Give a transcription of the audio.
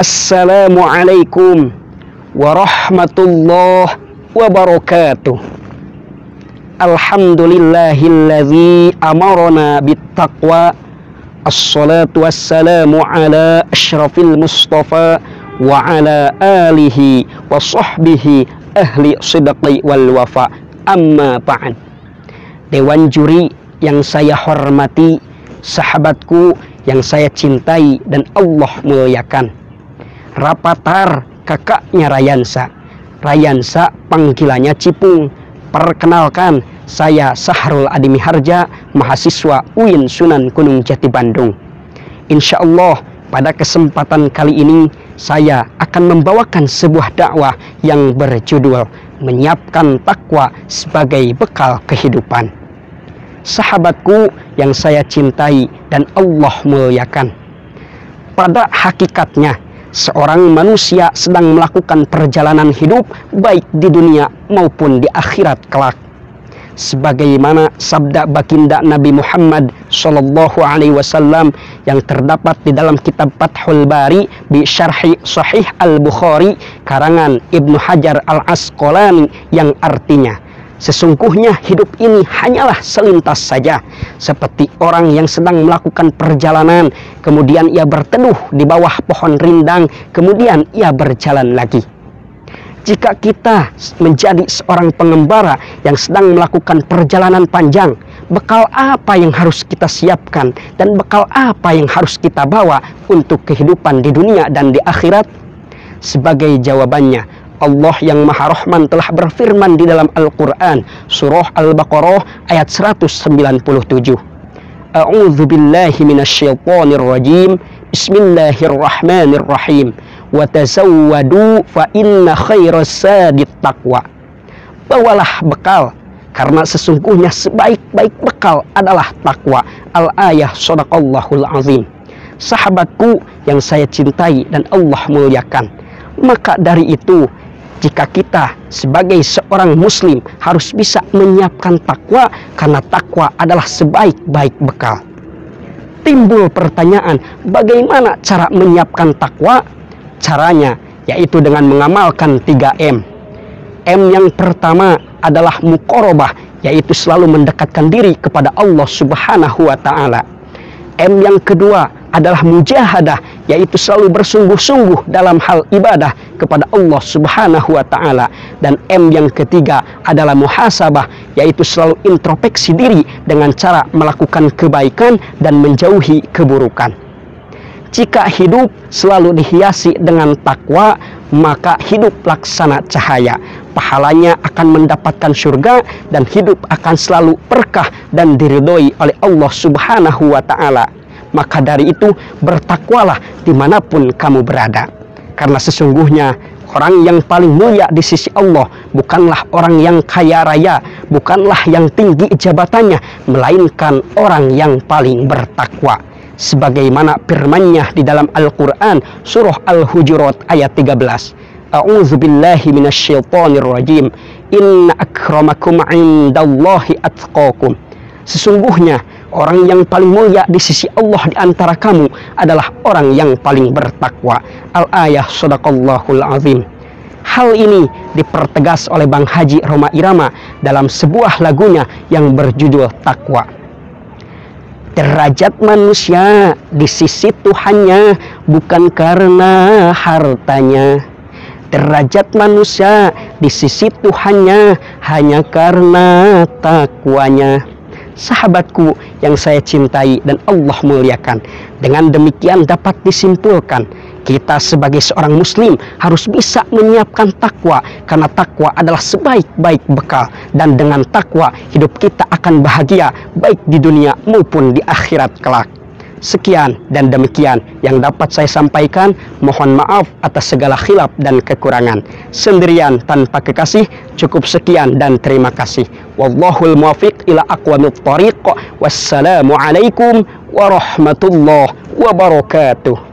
Assalamualaikum warahmatullahi wabarakatuh. Alhamdulillahilladzi amarna bittaqwa. Assalatu wassalamu ala asyrafil mustafa wa ala alihi wa sahbihi ahli sidqi wal wafa. Amma ba'd. Dewan juri yang saya hormati, sahabatku yang saya cintai dan Allah muliakan, Rapatar kakaknya Rayansa. Rayansa panggilannya Cipung. Perkenalkan, saya Sahrul Adi Miharja, mahasiswa UIN Sunan Gunung Jati Bandung. Insya Allah pada kesempatan kali ini saya akan membawakan sebuah dakwah yang berjudul Menyiapkan Takwa sebagai Bekal Kehidupan. Sahabatku yang saya cintai dan Allah muliakan, pada hakikatnya seorang manusia sedang melakukan perjalanan hidup baik di dunia maupun di akhirat kelak. Sebagaimana sabda baginda Nabi Muhammad sallallahu alaihi wasallam yang terdapat di dalam kitab Fathul Bari bi Syarhi Sahih Al-Bukhari karangan Ibnu Hajar Al-Asqalani, yang artinya, sesungguhnya hidup ini hanyalah selintas saja, seperti orang yang sedang melakukan perjalanan, kemudian ia berteduh di bawah pohon rindang, kemudian ia berjalan lagi. Jika kita menjadi seorang pengembara yang sedang melakukan perjalanan panjang, bekal apa yang harus kita siapkan dan bekal apa yang harus kita bawa untuk kehidupan di dunia dan di akhirat? Sebagai jawabannya, Allah yang Maha Rahman telah berfirman di dalam Al-Quran, surah Al-Baqarah ayat 197. A'udzu billahi minasyaitonir rajim. Bismillahirrahmanirrahim. Wa tazawwadu fa inna khairas zadit taqwa. Bawalah bekal, karena sesungguhnya sebaik-baik bekal adalah takwa. Al-ayah, shadaqallahul azim. Sahabatku yang saya cintai dan Allah muliakan, maka dari itu, jika kita sebagai seorang muslim harus bisa menyiapkan takwa, karena takwa adalah sebaik-baik bekal. Timbul pertanyaan, bagaimana cara menyiapkan takwa? Caranya yaitu dengan mengamalkan 3M. M yang pertama adalah muqarabah, yaitu selalu mendekatkan diri kepada Allah Subhanahu wa Ta'ala. M yang kedua adalah mujahadah, yaitu selalu bersungguh-sungguh dalam hal ibadah kepada Allah Subhanahu wa Ta'ala. Dan M yang ketiga adalah muhasabah, yaitu selalu introspeksi diri dengan cara melakukan kebaikan dan menjauhi keburukan. Jika hidup selalu dihiasi dengan takwa, maka hidup laksana cahaya. Pahalanya akan mendapatkan surga dan hidup akan selalu berkah dan diridhoi oleh Allah Subhanahu wa Ta'ala. Maka dari itu, bertakwalah dimanapun kamu berada. Karena sesungguhnya orang yang paling mulia di sisi Allah bukanlah orang yang kaya raya, bukanlah yang tinggi jabatannya, melainkan orang yang paling bertakwa. Sebagaimana firman-Nya di dalam Al-Quran, surah Al-Hujurat ayat 13. A'udzu billahi minasyaitonir rajim. Inna akramakum 'indallahi atqakum. Sesungguhnya orang yang paling mulia di sisi Allah di antara kamu adalah orang yang paling bertakwa. Al-ayah, shadaqallahul azim. Hal ini dipertegas oleh Bang Haji Roma Irama dalam sebuah lagunya yang berjudul Takwa. Derajat manusia di sisi Tuhannya bukan karena hartanya. Derajat manusia di sisi Tuhannya hanya karena takwanya. Sahabatku yang saya cintai dan Allah muliakan, dengan demikian dapat disimpulkan, kita sebagai seorang muslim harus bisa menyiapkan takwa, karena takwa adalah sebaik-baik bekal, dan dengan takwa hidup kita akan bahagia baik di dunia maupun di akhirat kelak. Sekian dan demikian yang dapat saya sampaikan. Mohon maaf atas segala khilaf dan kekurangan. Sendirian tanpa kekasih, cukup sekian dan terima kasih. Wallahul muwaffiq ila aqwamit thoriq. Wassalamualaikum warahmatullahi wabarakatuh.